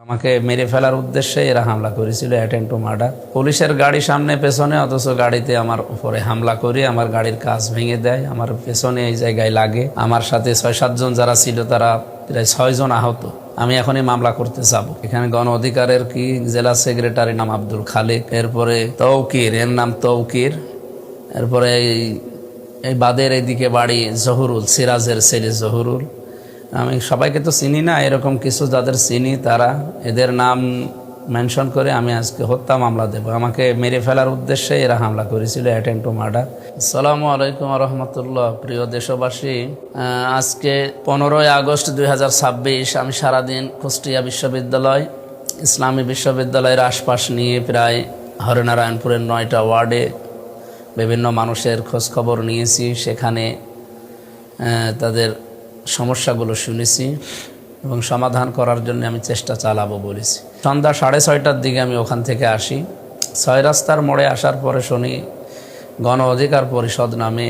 আমাকে মেরে ফেলার উদ্দেশ্যে এরা হামলা করেছিল, অ্যাটেম্প টু মার্ডার। পুলিশের গাড়ি সামনে পেছনে, অথচ গাড়িতে আমার উপরে হামলা করে আমার গাড়ির কাঁচ ভেঙে দেয়, আমার পেছনে এই জায়গায় লাগে। আমার সাথে 6-7 জন যারা ছিল তারা প্রায় 6 জন আহত। আমি এখনই মামলা করতে যাব। এখানে গণ অধিকারের কি জেলা সেক্রেটারি নাম আব্দুল খালেক, এরপরে তৌকির, এর নাম তৌকির, এরপরে এই বাদের এইদিকে বাড়ি জহুরুল, সিরাজের ছেলে জহুরুল। আমি সবাইকে তো চিনি না, এরকম কিছু যাদের চিনি তারা এদের নাম মেনশন করে আমি আজকে হত্যা মামলা দেব। আমাকে মেরে ফেলার উদ্দেশ্যে এরা হামলা করেছিল, অ্যাটেম্প টু মার্ডার। আসসালামু আলাইকুম রহমতুল্লাহ। প্রিয় দেশবাসী, আজকে 15ই আগস্ট 2026 আমি সারাদিন কুষ্টিয়া বিশ্ববিদ্যালয়, ইসলামী বিশ্ববিদ্যালয়ের আশপাশ নিয়ে প্রায় হরিনারায়ণপুরের 9টা ওয়ার্ডে বিভিন্ন মানুষের খোঁজখবর নিয়েছি। সেখানে তাদের সমস্যাগুলো শুনেছি এবং সমাধান করার জন্য আমি চেষ্টা চালাবো বলেছি। সন্ধ্যা 6:30টার দিকে আমি ওখান থেকে আসি। 6 রাস্তার মোড়ে আসার পরে শুনি গণ অধিকার পরিষদ নামে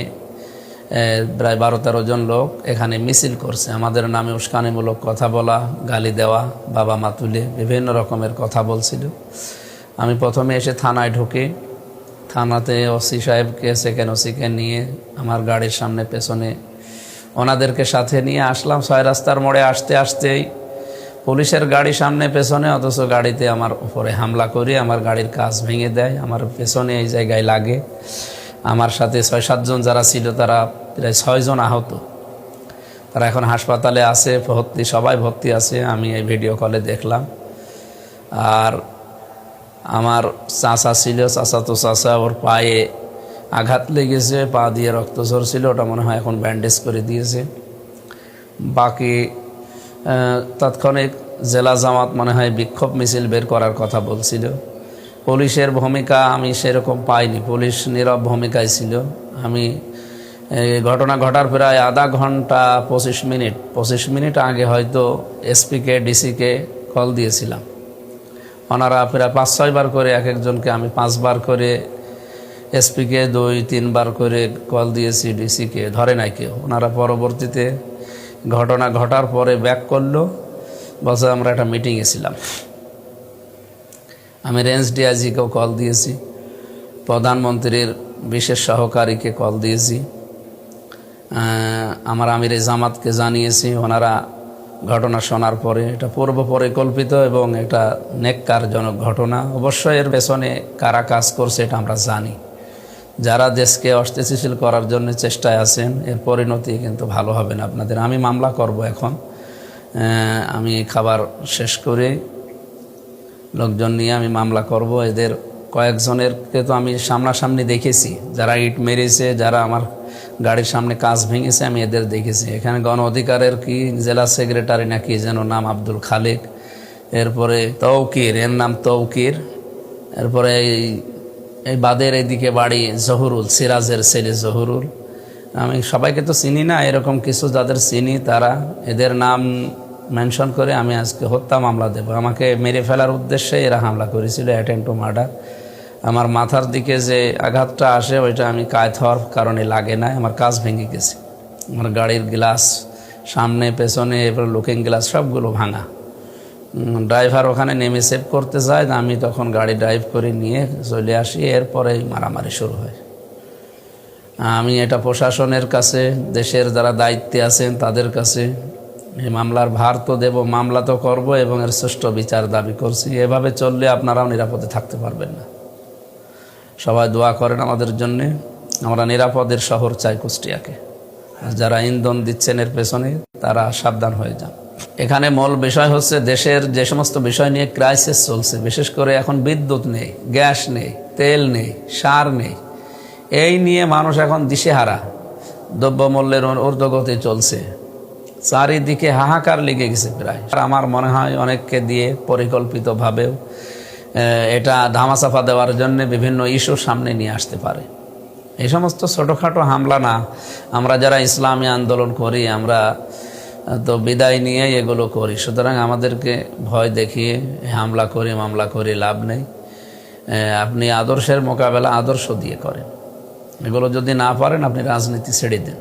প্রায় 12-13 জন লোক এখানে মিছিল করছে। আমাদের নামে উস্কানিমূলক কথা বলা, গালি দেওয়া, বাবা মা তুলে বিভিন্ন রকমের কথা বলছিল। আমি প্রথমে এসে থানায় ঢুকে থানাতে ওসি সাহেবকে, সেকেন্ড ওসিকে নিয়ে আমার গাড়ির সামনে পেছনে ওনাদেরকে সাথে নিয়ে আসলাম। 6 রাস্তার মোড়ে আসতে আসতেই পুলিশের গাড়ি সামনে পেছনে, অথচ গাড়িতে আমার উপরে হামলা করে আমার গাড়ির কাঁচ ভেঙে দেয়, আমার পেছনে এই জায়গায় লাগে। আমার সাথে 6-7 জন যারা ছিল তারা প্রায় 6 জন আহত। তারা এখন হাসপাতালে আছে, সবাই ভর্তি আছে। আমি এই ভিডিও কলে দেখলাম। আর আমার চাচা ছিল, চাচাতো চাচা, ওর পায়ে আঘাত লেগেছে, পা দিয়ে রক্ত ঝরছিল, ওটা মনে হয় এখন ব্যান্ডেজ করে দিয়েছে। বাকি তাৎক্ষণিক জেলা জামাত মনে হয় বিক্ষোভ মিছিল বের করার কথা বলছিল। পুলিশের ভূমিকা আমি সেরকম পাইনি, পুলিশ নীরব ভূমিকায় ছিল। আমি ঘটনা ঘটার প্রায় আধা ঘন্টা 25 মিনিট আগে হয়তো এসপিকে, ডিসিকে কল দিয়েছিলাম। ওনারা প্রায় 5-6 বার করে, এক একজনকে আমি 5 বার করে, এসপিকে 2-3 বার করে কল দিয়েছি, ডিসিকে ধরে নাই কেউ। ওনারা পরবর্তীতে ঘটনা ঘটার পরে ব্যাক করলো, বলছে আমরা একটা মিটিংয়ে ছিলাম। আমি রেঞ্জ ডিআইজিকেও কল দিয়েছি, প্রধানমন্ত্রীর বিশেষ সহকারীকে কল দিয়েছি, আমার আমিরে জামাতকে জানিয়েছি। ওনারা ঘটনা শোনার পরে এটা পূর্ব পরিকল্পিত এবং এটা নেককারজনক ঘটনা। অবশ্যই এর পেছনে কারা কাজ করছে এটা আমরা জানি। যারা দেশকে অস্থিতিশীল করার জন্য চেষ্টায় আছেন, এর পরিণতি কিন্তু ভালো হবে না আপনাদের। আমি মামলা করব এখন। আমি খাবার শেষ করে লোকজন নিয়ে আমি মামলা করব। এদের কয়েকজনেরকে তো আমি সামনাসামনি দেখেছি, যারা ইট মেরেছে, যারা আমার গাড়ির সামনে কাঁচ ভেঙেছে, আমি এদের দেখেছি। এখানে গণ অধিকারের কি জেলা সেক্রেটারি নাকি যেন নাম আব্দুল খালেক, এরপরে তৌকির, এর নাম তৌকির, এরপরে এই বাদের এইদিকে বাড়ি জহুরুল, সিরাজের ছেলে জহুরুল। আমি সবাইকে তো চিনি না, এরকম কিছু যাদের চিনি তারা এদের নাম মেনশন করে আমি আজকে হত্যা মামলা দেব। আমাকে মেরে ফেলার উদ্দেশ্যে এরা হামলা করেছিল, অ্যাটেম্প টু মার্ডার। আমার মাথার দিকে যে আঘাতটা আসে ওইটা আমি কায়েত হওয়ার কারণে লাগে না, আমার কাঁচ ভেঙে গেছে। আমার গাড়ির গ্লাস সামনে পেছনে, এরপর লুকিং গ্লাস সবগুলো ভাঙা। ড্রাইভার ওখানে নেমে সেভ করতে যায়, আমি তখন গাড়ি ড্রাইভ করে নিয়ে চলে আসি। এরপরে মারামারি শুরু হয়। আমি এটা প্রশাসনের কাছে, দেশের যারা দায়িত্বে আছেন তাদের কাছে এই মামলার ভার তো দেব, মামলা তো করব এবং এর সুষ্ঠু বিচার দাবি করছি। এভাবে চললে আপনারাও নিরাপদে থাকতে পারবেন না। সবাই দোয়া করেন আমাদের জন্যে। আমরা নিরাপদের শহর চাই কুষ্টিয়াকে। যারা ইন্ধন দিচ্ছেন এর পেছনে তারা সাবধান হয়ে যান। এখানে মূল বিষয় হচ্ছে দেশের যে সমস্ত বিষয় নিয়ে ক্রাইসিস চলছে, বিশেষ করে এখন বিদ্যুৎ নেই, গ্যাস নেই, তেল নেই, সার নেই, এই নিয়ে মানুষ এখন দিশেহারা। দ্রব্যমূল্যের ঊর্ধ্বগতি চলছে, চারিদিকে হাহাকার লেগে গেছে প্রায়। আর আমার মনে হয় অনেককে দিয়ে পরিকল্পিতভাবেও এটা ধামাচাপা দেওয়ার জন্য বিভিন্ন ইস্যু সামনে নিয়ে আসতে পারে। এই সমস্ত ছোটোখাটো হামলা না, আমরা যারা ইসলামী আন্দোলন করি আমরা তো বিদায় নিয়ে এগুলো করি। সুতরাং আমাদেরকে ভয় দেখিয়ে হামলা করে মামলা করে লাভ নেই। আপনি আদর্শের মোকাবেলা আদর্শ দিয়ে করেন। এগুলো যদি না পারেন আপনি রাজনীতি ছেড়ে দেন।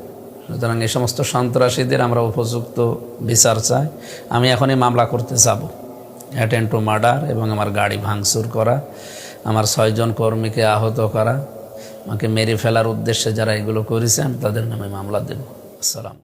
সুতরাং এই সমস্ত সন্ত্রাসীদের আমরা উপযুক্ত বিচার চাই। আমি এখনই মামলা করতে যাব। অ্যাটেন্ড টু মার্ডার এবং আমার গাড়ি ভাঙচুর করা, আমার 6 জন কর্মীকে আহত করা, আমাকে মেরে ফেলার উদ্দেশ্যে যারা এগুলো করেছে আমি তাদের নামে মামলা দেব। আসসালাম।